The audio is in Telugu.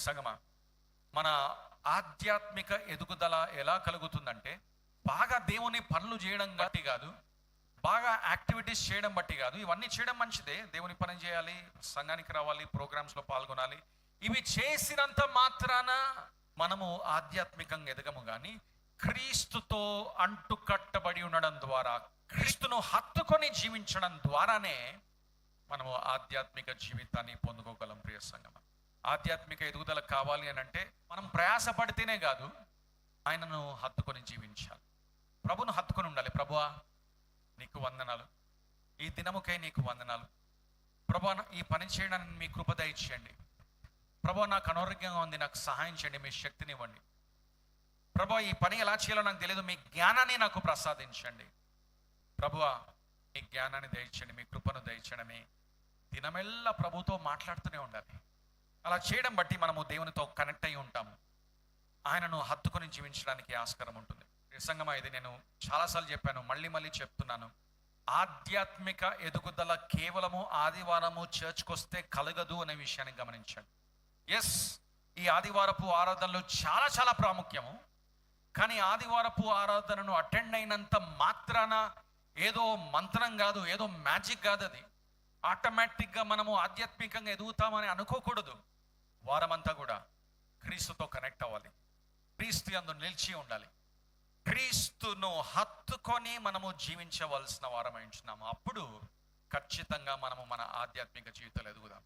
సంగమా, మన ఆధ్యాత్మిక ఎదుగుదల ఎలా కలుగుతుందంటే బాగా దేవుని పనులు చేయడం బట్టి కాదు, బాగా యాక్టివిటీస్ చేయడం బట్టి కాదు. ఇవన్నీ చేయడం మంచిదే, దేవుని పని చేయాలి, సంఘానికి రావాలి, ప్రోగ్రామ్స్లో పాల్గొనాలి. ఇవి చేసినంత మాత్రాన మనము ఆధ్యాత్మికంగా ఎదగము. కానీ క్రీస్తుతో అంటుకట్టబడి ఉండడం ద్వారా, క్రీస్తును హత్తుకొని జీవించడం ద్వారానే మనము ఆధ్యాత్మిక జీవితాన్ని పొందుకోగలం. ప్రియ సంగమా, ఆధ్యాత్మిక ఎదుగుదల కావాలి అని అంటే మనం ప్రయాసపడితేనే కాదు, ఆయనను హత్తుకొని జీవించాలి, ప్రభును హత్తుకొని ఉండాలి. ప్రభువా నీకు వందనాలు, ఈ దినముకై నీకు వందనాలు. ప్రభువా ఈ పని చేయడానికి మీ కృప దయచేయండి. ప్రభువా నాకు అనారోగ్యంగా ఉంది, నాకు సహాయం చేయండి, మీ శక్తిని ఇవ్వండి. ప్రభువా ఈ పని ఎలా చేయాలో నాకు తెలియదు, మీ జ్ఞానాన్ని నాకు ప్రసాదించండి. ప్రభువా మీ జ్ఞానాన్ని దయచేయండి, మీ కృపను దయచేయడమే దినమెల్లా ప్రభుతో మాట్లాడుతూనే ఉండాలి. అలా చేయడం బట్టి మనము దేవునితో కనెక్ట్ అయి ఉంటాము, ఆయనను హత్తుకొని జీవించడానికి ఆస్కారం ఉంటుంది. సంగమా, ఇది నేను చాలాసార్లు చెప్పాను, మళ్ళీ మళ్ళీ చెప్తున్నాను. ఆధ్యాత్మిక ఎదుగుదల కేవలము ఆదివారము చర్చ్కి వస్తే కలగదు అనే విషయాన్ని గమనించండి. ఎస్, ఈ ఆదివారపు ఆరాధనలు చాలా చాలా ప్రాముఖ్యము. కానీ ఆదివారపు ఆరాధనను అటెండ్ అయినంత మాత్రాన ఏదో మంత్రం కాదు, ఏదో మ్యాజిక్ కాదు, అది ఆటోమేటిక్గా మనము ఆధ్యాత్మికంగా ఎదుగుతామని అనుకోకూడదు. వారమంతా కూడా క్రీస్తుతో కనెక్ట్ అవ్వాలి, క్రీస్తు యందు నిలిచి ఉండాలి, క్రీస్తును హత్తుకొని మనము జీవించవలసిన వారమై ఉంటున్నాము. అప్పుడు ఖచ్చితంగా మనము మన ఆధ్యాత్మిక జీవితాలు ఎదుగుదాం.